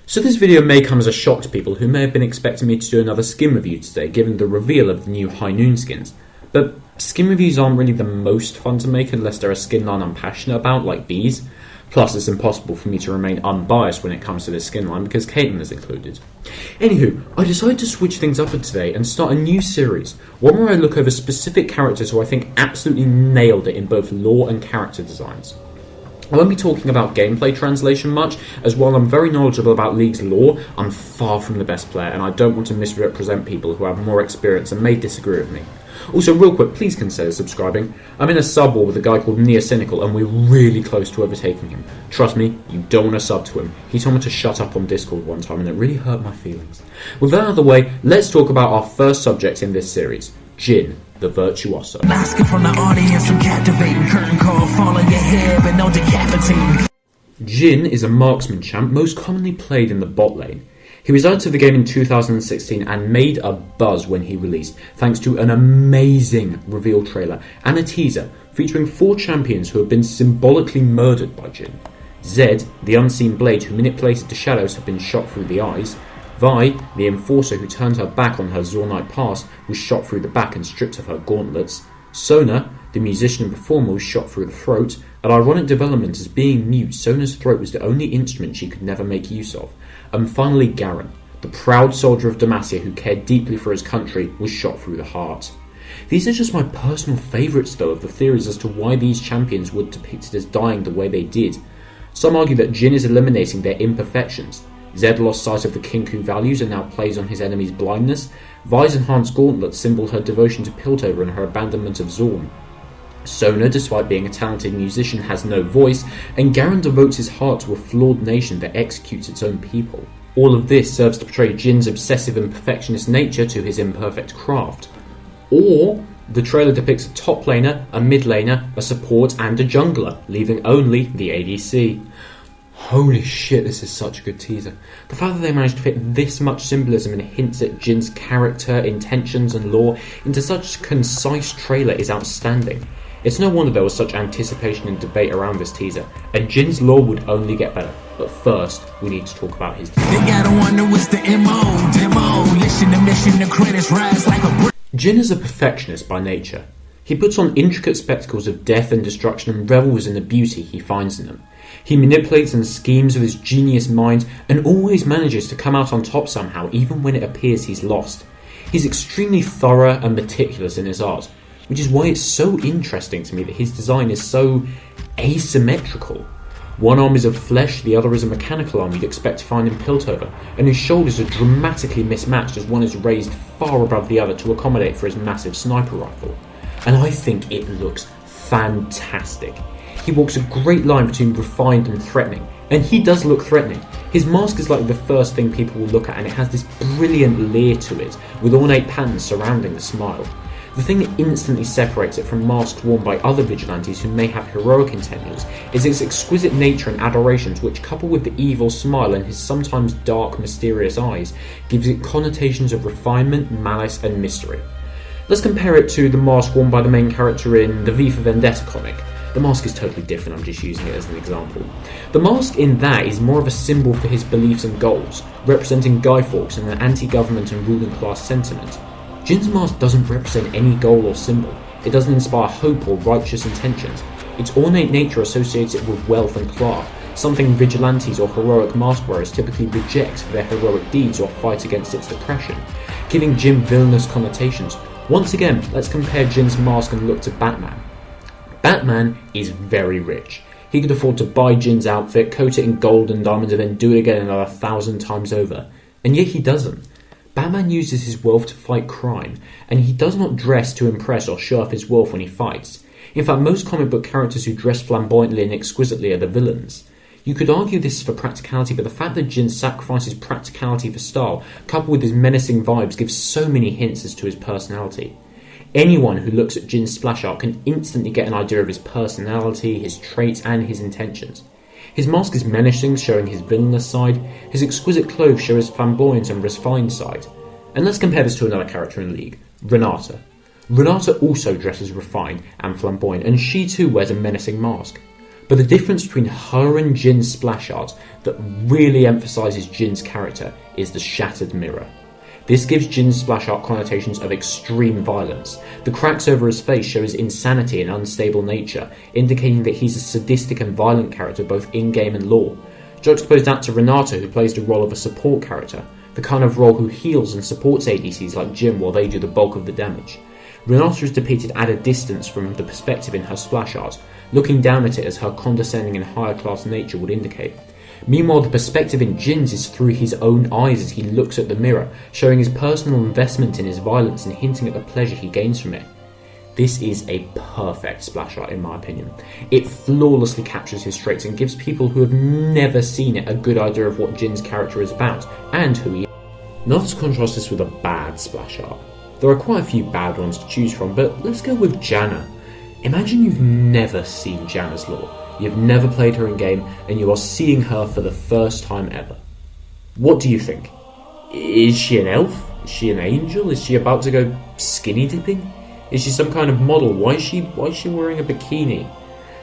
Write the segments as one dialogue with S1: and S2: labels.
S1: So this video may come as a shock to people who may have been expecting me to do another skin review today, given the reveal of the new High Noon skins. But skin reviews aren't really the most fun to make unless they're a skin line I'm passionate about, like these. Plus, it's impossible for me to remain unbiased when it comes to this skin line because Caitlin is included. Anywho, I decided to switch things up today and start a new series, one where I look over specific characters who I think absolutely nailed it in both lore and character designs. I won't be talking about gameplay translation much, as while I'm very knowledgeable about League's lore, I'm far from the best player and I don't want to misrepresent people who have more experience and may disagree with me. Also, real quick, please consider subscribing. I'm in a sub war with a guy called Neocynical and we're really close to overtaking him. Trust me, you don't want to sub to him. He told me to shut up on Discord one time and it really hurt my feelings. With that out of the way, let's talk about our first subject in this series, Jhin, the Virtuoso.
S2: Asking from the audience, some captivating curtain call, fall on your head, but no decapitating.
S1: Jhin is a marksman champ most commonly played in the bot lane. He was added to the game in 2016 and made a buzz when he released, thanks to an amazing reveal trailer and a teaser featuring 4 champions who have been symbolically murdered by Jhin. Zed, the unseen blade who manipulated the shadows, had been shot through the eyes. Vi, the enforcer who turned her back on her Zornite pass, was shot through the back and stripped of her gauntlets. Sona, the musician and performer, was shot through the throat. An ironic development as being mute, Sona's throat was the only instrument she could never make use of. And finally Garen, the proud soldier of Demacia who cared deeply for his country, was shot through the heart. These are just my personal favourites though of the theories as to why these champions were depicted as dying the way they did. Some argue that Jhin is eliminating their imperfections. Zed lost sight of the Kinku values and now plays on his enemy's blindness. Vi's enhanced gauntlets symbol her devotion to Piltover and her abandonment of Zorn. Sona, despite being a talented musician, has no voice, and Garen devotes his heart to a flawed nation that executes its own people. All of this serves to portray Jin's obsessive and perfectionist nature to his imperfect craft. Or the trailer depicts a top laner, a mid laner, a support and a jungler, leaving only the ADC. Holy shit, this is such a good teaser. The fact that they managed to fit this much symbolism and hints at Jin's character, intentions and lore into such a concise trailer is outstanding. It's no wonder there was such anticipation and debate around this teaser, and Jin's lore would only get better. But first, we need to talk about his design.
S2: They gotta wonder what's the MO, demolition, the mission, the credits rise like a brick.
S1: Jhin is a perfectionist by nature. He puts on intricate spectacles of death and destruction and revels in the beauty he finds in them. He manipulates and schemes with his genius mind and always manages to come out on top somehow, even when it appears he's lost. He's extremely thorough and meticulous in his art, which is why it's so interesting to me that his design is so asymmetrical. One arm is of flesh, the other is a mechanical arm you'd expect to find in Piltover, and his shoulders are dramatically mismatched as one is raised far above the other to accommodate for his massive sniper rifle. And I think it looks fantastic. He walks a great line between refined and threatening, and he does look threatening. His mask is like the first thing people will look at, and it has this brilliant leer to it, with ornate patterns surrounding the smile. The thing that instantly separates it from masks worn by other vigilantes who may have heroic intentions is its exquisite nature and adoration, which, coupled with the evil smile and his sometimes dark, mysterious eyes, gives it connotations of refinement, malice and mystery. Let's compare it to the mask worn by the main character in the V for Vendetta comic. The mask is totally different, I'm just using it as an example. The mask in that is more of a symbol for his beliefs and goals, representing Guy Fawkes and an anti-government and ruling class sentiment. Jin's mask doesn't represent any goal or symbol. It doesn't inspire hope or righteous intentions. Its ornate nature associates it with wealth and craft, something vigilantes or heroic mask wearers typically reject for their heroic deeds or fight against its oppression, giving Jhin villainous connotations. Once again, let's compare Jin's mask and look to Batman. Batman is very rich. He could afford to buy Jin's outfit, coat it in gold and diamonds, and then do it again another 1,000 times over. And yet he doesn't. Batman uses his wealth to fight crime, and he does not dress to impress or show off his wealth when he fights. In fact, most comic book characters who dress flamboyantly and exquisitely are the villains. You could argue this is for practicality, but the fact that Jhin sacrifices practicality for style, coupled with his menacing vibes, gives so many hints as to his personality. Anyone who looks at Jin's splash art can instantly get an idea of his personality, his traits, and his intentions. His mask is menacing, showing his villainous side. His exquisite clothes show his flamboyant and refined side. And let's compare this to another character in League, Renata. Renata also dresses refined and flamboyant, and she too wears a menacing mask. But the difference between her and Jin's splash art that really emphasises Jin's character is the shattered mirror. This gives Jin's splash art connotations of extreme violence. The cracks over his face show his insanity and unstable nature, indicating that he's a sadistic and violent character both in-game and lore. Juxtapose that to Renata, who plays the role of a support character, the kind of role who heals and supports ADCs like Jhin while they do the bulk of the damage. Renata is depicted at a distance from the perspective in her splash art, looking down at it as her condescending and higher class nature would indicate. Meanwhile, the perspective in Jin's is through his own eyes as he looks at the mirror, showing his personal investment in his violence and hinting at the pleasure he gains from it. This is a perfect splash art in my opinion. It flawlessly captures his traits and gives people who have never seen it a good idea of what Jin's character is about, and who he is. Now let's contrast this with a bad splash art. There are quite a few bad ones to choose from, but let's go with Janna. Imagine you've never seen Janna's lore. You've never played her in game, and you are seeing her for the first time ever. What do you think? Is she an elf? Is she an angel? Is she about to go skinny dipping? Is she some kind of model? Why is she wearing a bikini?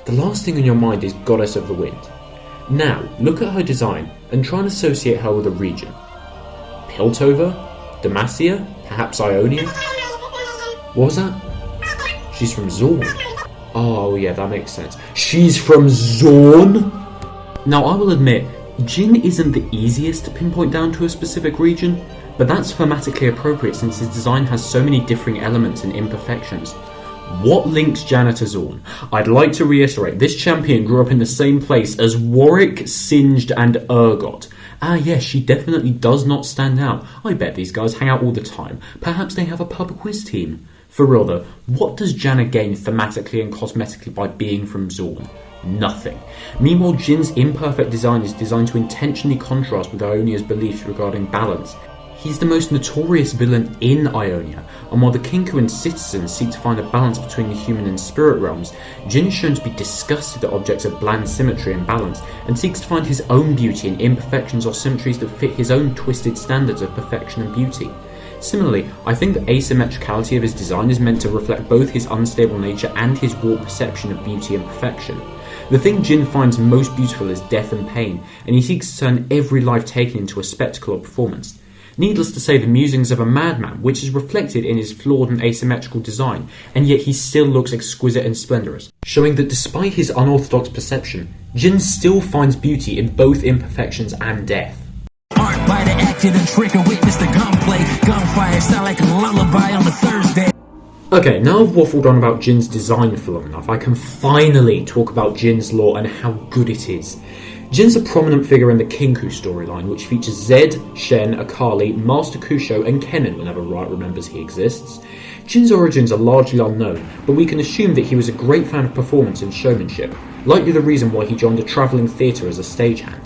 S1: The last thing on your mind is Goddess of the Wind. Now, look at her design and try and associate her with a region. Piltover? Demacia? Perhaps Ionia? What was that? She's from Zorn. Oh yeah, that makes sense. She's from Zorn? Now I will admit, Jhin isn't the easiest to pinpoint down to a specific region, but that's thematically appropriate since his design has so many differing elements and imperfections. What links Janna to Zorn? I'd like to reiterate, this champion grew up in the same place as Warwick, Singed and Urgot. Ah yes, she definitely does not stand out. I bet these guys hang out all the time. Perhaps they have a pub quiz team. For real though, what does Janna gain thematically and cosmetically by being from Zorn? Nothing. Meanwhile, Jin's imperfect design is designed to intentionally contrast with Ionia's beliefs regarding balance. He's the most notorious villain in Ionia, and while the Kinku and citizens seek to find a balance between the human and spirit realms, Jhin is shown to be disgusted at objects of bland symmetry and balance, and seeks to find his own beauty in imperfections or symmetries that fit his own twisted standards of perfection and beauty. Similarly, I think the asymmetricality of his design is meant to reflect both his unstable nature and his warped perception of beauty and perfection. The thing Jhin finds most beautiful is death and pain, and he seeks to turn every life taken into a spectacle or performance. Needless to say, the musings of a madman, which is reflected in his flawed and asymmetrical design, and yet he still looks exquisite and splendorous, showing that despite his unorthodox perception, Jhin still finds beauty in both imperfections and death.
S2: Art by the acted and trick and witness the gunplay. Gunfire sound like a lullaby on a Thursday.
S1: Okay, now I've waffled on about Jin's design for long enough, I can finally talk about Jin's lore and how good it is. Jin's a prominent figure in the Kinku storyline, which features Zed, Shen, Akali, Master Kusho, and Kennen whenever Riot remembers he exists. Jin's origins are largely unknown, but we can assume that he was a great fan of performance and showmanship, likely the reason why he joined a travelling theatre as a stagehand.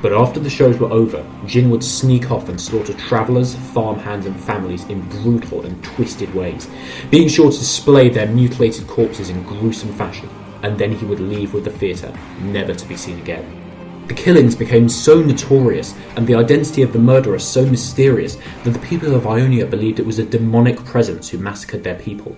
S1: But after the shows were over, Jhin would sneak off and slaughter travellers, farmhands and families in brutal and twisted ways, being sure to display their mutilated corpses in gruesome fashion, and then he would leave with the theatre, never to be seen again. The killings became so notorious and the identity of the murderer so mysterious that the people of Ionia believed it was a demonic presence who massacred their people,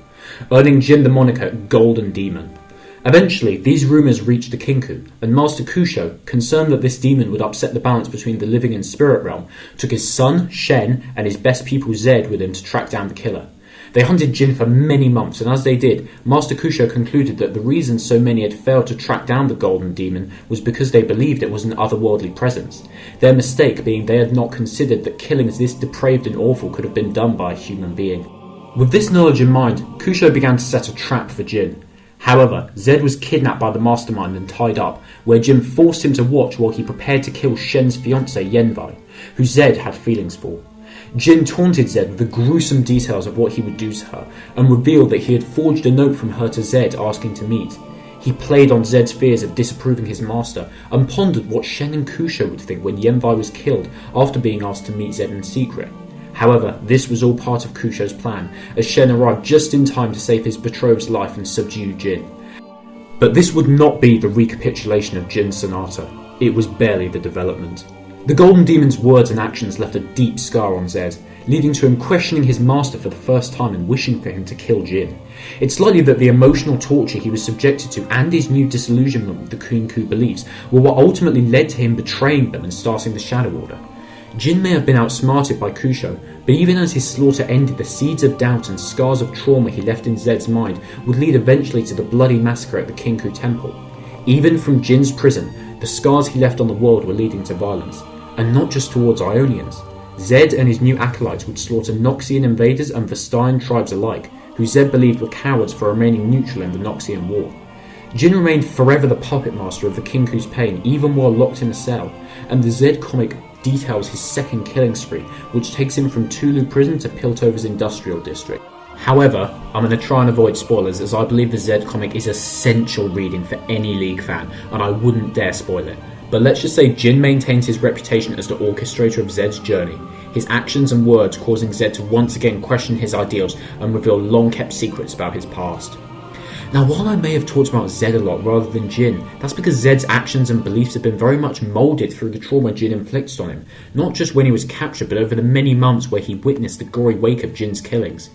S1: earning Jhin the moniker Golden Demon. Eventually, these rumours reached the Kinku, and Master Kusho, concerned that this demon would upset the balance between the living and spirit realm, took his son, Shen, and his best pupil Zed with him to track down the killer. They hunted Jhin for many months, and as they did, Master Kusho concluded that the reason so many had failed to track down the Golden Demon was because they believed it was an otherworldly presence, their mistake being they had not considered that killings this depraved and awful could have been done by a human being. With this knowledge in mind, Kusho began to set a trap for Jhin. However, Zed was kidnapped by the mastermind and tied up, where Jhin forced him to watch while he prepared to kill Shen's fiancée Yenvai, who Zed had feelings for. Jhin taunted Zed with the gruesome details of what he would do to her, and revealed that he had forged a note from her to Zed asking to meet. He played on Zed's fears of disapproving his master, and pondered what Shen and Kusho would think when Yenvai was killed after being asked to meet Zed in secret. However, this was all part of Kusho's plan, as Shen arrived just in time to save his betrothed's life and subdue Jhin. But this would not be the recapitulation of Jin's sonata. It was barely the development. The Golden Demon's words and actions left a deep scar on Zed, leading to him questioning his master for the first time and wishing for him to kill Jhin. It's likely that the emotional torture he was subjected to and his new disillusionment with the Kinkou beliefs were what ultimately led to him betraying them and starting the Shadow Order. Jhin may have been outsmarted by Kusho, but even as his slaughter ended, the seeds of doubt and scars of trauma he left in Zed's mind would lead eventually to the bloody massacre at the Kinkou Temple. Even from Jin's prison, the scars he left on the world were leading to violence, and not just towards Ionians. Zed and his new acolytes would slaughter Noxian invaders and Vestayan tribes alike, who Zed believed were cowards for remaining neutral in the Noxian War. Jhin remained forever the puppet master of the Kinkou's pain, even while locked in a cell, and the Zed comic details his second killing spree, which takes him from Tulu prison to Piltover's industrial district. However, I'm going to try and avoid spoilers, as I believe the Zed comic is essential reading for any League fan, and I wouldn't dare spoil it. But let's just say Jhin maintains his reputation as the orchestrator of Zed's journey, his actions and words causing Zed to once again question his ideals and reveal long-kept secrets about his past. Now, while I may have talked about Zed a lot rather than Jhin, that's because Zed's actions and beliefs have been very much moulded through the trauma Jhin inflicts on him, not just when he was captured, but over the many months where he witnessed the gory wake of Jin's killings.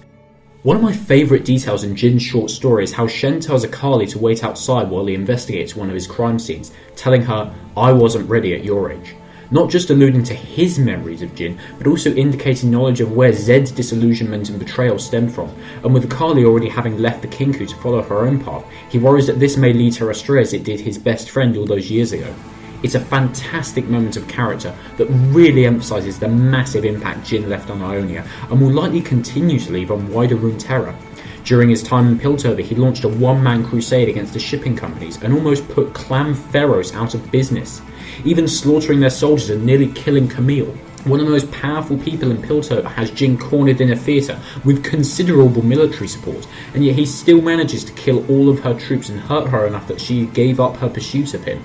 S1: One of my favourite details in Jin's short story is how Shen tells Akali to wait outside while he investigates one of his crime scenes, telling her, "I wasn't ready at your age." Not just alluding to his memories of Jhin, but also indicating knowledge of where Zed's disillusionment and betrayal stemmed from, and with Akali already having left the Kinkou to follow her own path, he worries that this may lead her astray as it did his best friend all those years ago. It's a fantastic moment of character that really emphasises the massive impact Jhin left on Ionia, and will likely continue to leave on wider Runeterra. During his time in Piltover, he launched a one-man crusade against the shipping companies and almost put Clan Pharos out of business, even slaughtering their soldiers and nearly killing Camille. One of the most powerful people in Piltover has Jhin cornered in a theatre with considerable military support, and yet he still manages to kill all of her troops and hurt her enough that she gave up her pursuit of him.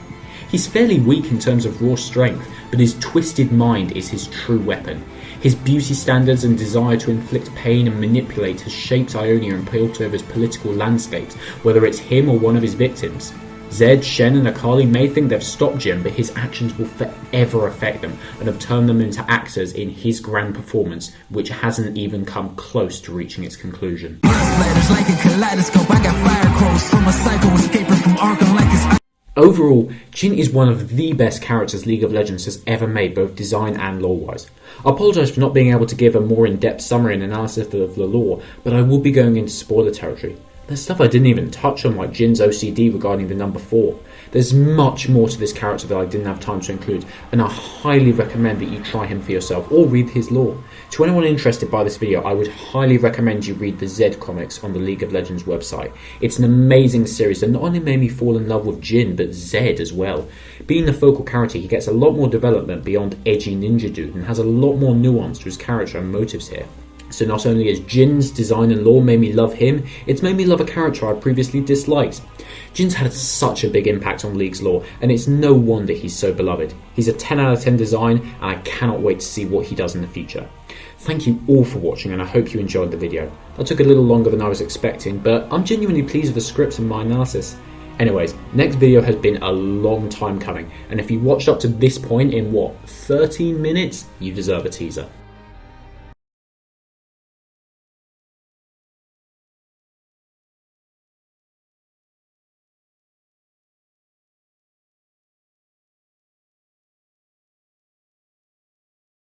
S1: He's fairly weak in terms of raw strength, but his twisted mind is his true weapon. His beauty standards and desire to inflict pain and manipulate has shaped Ionia and Piltover's political landscapes, whether it's him or one of his victims. Zed, Shen and Akali may think they've stopped Jhin, but his actions will forever affect them and have turned them into actors in his grand performance, which hasn't even come close to reaching its conclusion. Overall, Jhin is one of the best characters League of Legends has ever made, both design and lore-wise. I apologise for not being able to give a more in-depth summary and analysis of the lore, but I will be going into spoiler territory. There's stuff I didn't even touch on, like Jin's OCD regarding the number 4. There's much more to this character that I didn't have time to include, and I highly recommend that you try him for yourself or read his lore. To anyone interested by this video, I would highly recommend you read the Zed comics on the League of Legends website. It's an amazing series that not only made me fall in love with Jhin, but Zed as well. Being the focal character, he gets a lot more development beyond edgy ninja dude and has a lot more nuance to his character and motives here. So not only has Jin's design and lore made me love him, it's made me love a character I previously disliked. Jin's had such a big impact on League's lore, and it's no wonder he's so beloved. He's a 10 out of 10 design, and I cannot wait to see what he does in the future. Thank you all for watching, and I hope you enjoyed the video. That took a little longer than I was expecting, but I'm genuinely pleased with the script and my analysis. Anyways, next video has been a long time coming, and if you watched up to this point in 13 minutes, you deserve a teaser.